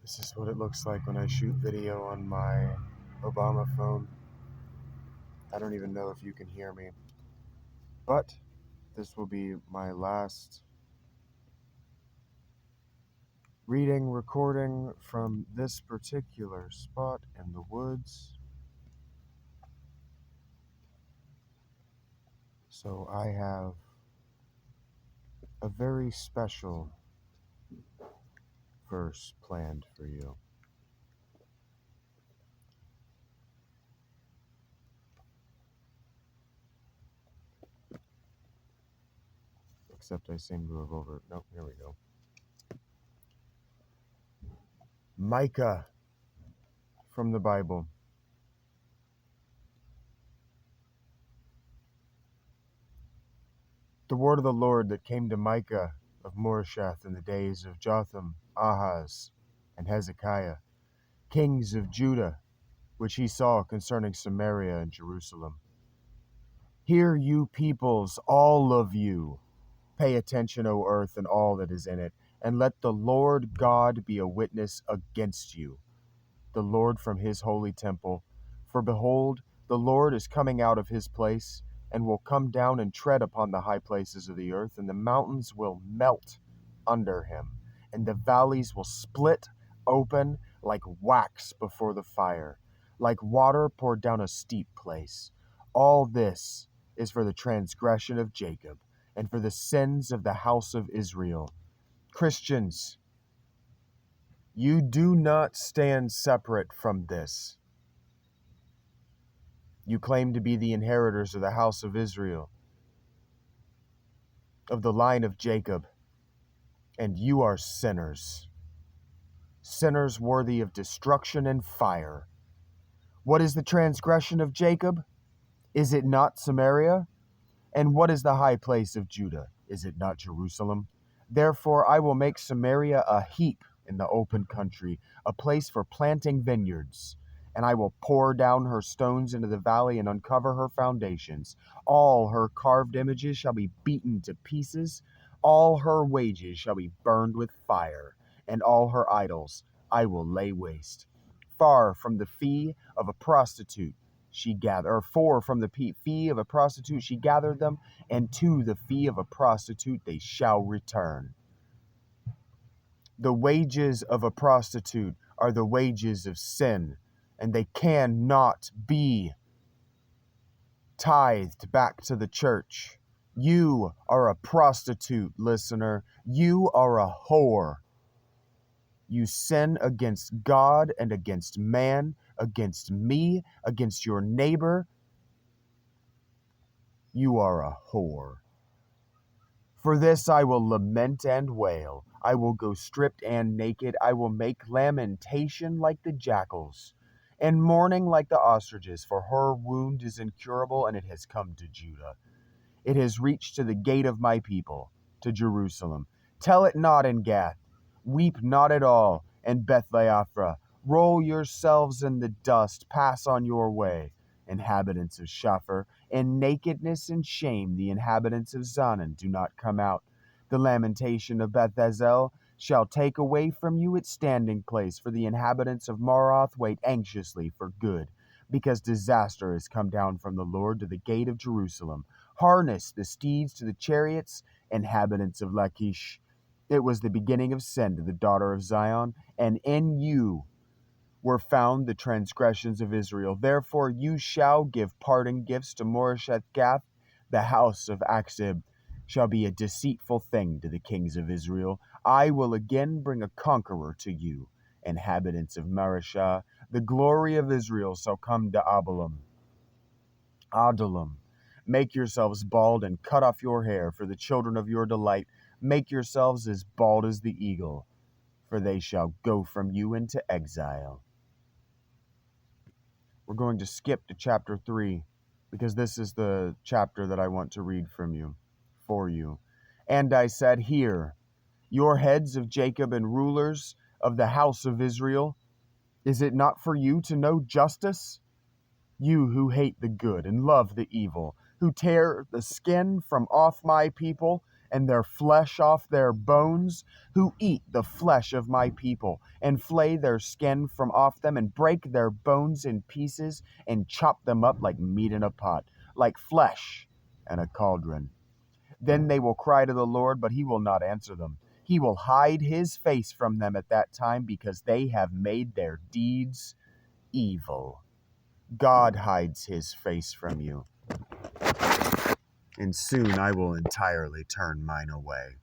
This is what it looks like when I shoot video on my Obama phone. I don't even know if you can hear me, but this will be my last recording from this particular spot in the woods. So I have a very special verse planned for you. Except I seem to have nope, here we go. Micah from the Bible. The word of the Lord that came to Micah of Moresheth in the days of Jotham, Ahaz, and Hezekiah, kings of Judah, which he saw concerning Samaria and Jerusalem. Hear, you peoples, all of you. Pay attention, O earth, and all that is in it, and let the Lord God be a witness against you, the Lord from his holy temple. For behold, the Lord is coming out of his place, and will come down and tread upon the high places of the earth, and the mountains will melt under him, and the valleys will split open like wax before the fire, like water poured down a steep place. All this is for the transgression of Jacob, and for the sins of the house of Israel. Christians, you do not stand separate from this. You claim to be the inheritors of the house of Israel, of the line of Jacob, and you are sinners. Sinners worthy of destruction and fire. What is the transgression of Jacob? Is it not Samaria? And what is the high place of Judah? Is it not Jerusalem? Therefore I will make Samaria a heap in the open country, a place for planting vineyards. And I will pour down her stones into the valley and uncover her foundations. All her carved images shall be beaten to pieces. All her wages shall be burned with fire, and all her idols I will lay waste. Far from the fee of a prostitute she gathered, or for from the fee of a prostitute she gathered them, and to the fee of a prostitute they shall return. The wages of a prostitute are the wages of sin, and they cannot be tithed back to the church. You are a prostitute, listener. You are a whore. You sin against God and against man, against me, against your neighbor. You are a whore. For this I will lament and wail. I will go stripped and naked. I will make lamentation like the jackals, and mourning like the ostriches, for her wound is incurable, and it has come to Judah. It has reached to the gate of my people, to Jerusalem. Tell it not in Gath. Weep not at all in Beth-leaphrah. Roll yourselves in the dust. Pass on your way, inhabitants of Shapher. In nakedness and shame the inhabitants of Zanan do not come out. The lamentation of Beth-ezel shall take away from you its standing place, for the inhabitants of Maroth wait anxiously for good, because disaster has come down from the Lord to the gate of Jerusalem. Harness the steeds to the chariots, inhabitants of Lachish. It was the beginning of sin to the daughter of Zion, and in you were found the transgressions of Israel. Therefore you shall give parting gifts to Moresheth-Gath. The house of Achzib shall be a deceitful thing to the kings of Israel. I will again bring a conqueror to you, inhabitants of Mareshah. The glory of Israel shall come to Adullam. Make yourselves bald and cut off your hair for the children of your delight. Make yourselves as bald as the eagle, for they shall go from you into exile. We're going to skip to chapter 3, because this is the chapter that I want to read for you. And I said, Hear, your heads of Jacob and rulers of the house of Israel, is it not for you to know justice? You who hate the good and love the evil, who tear the skin from off my people and their flesh off their bones, who eat the flesh of my people, and flay their skin from off them, and break their bones in pieces, and chop them up like meat in a pot, like flesh in a cauldron. Then they will cry to the Lord, but he will not answer them. He will hide his face from them at that time, because they have made their deeds evil. God hides his face from you, and soon I will entirely turn mine away.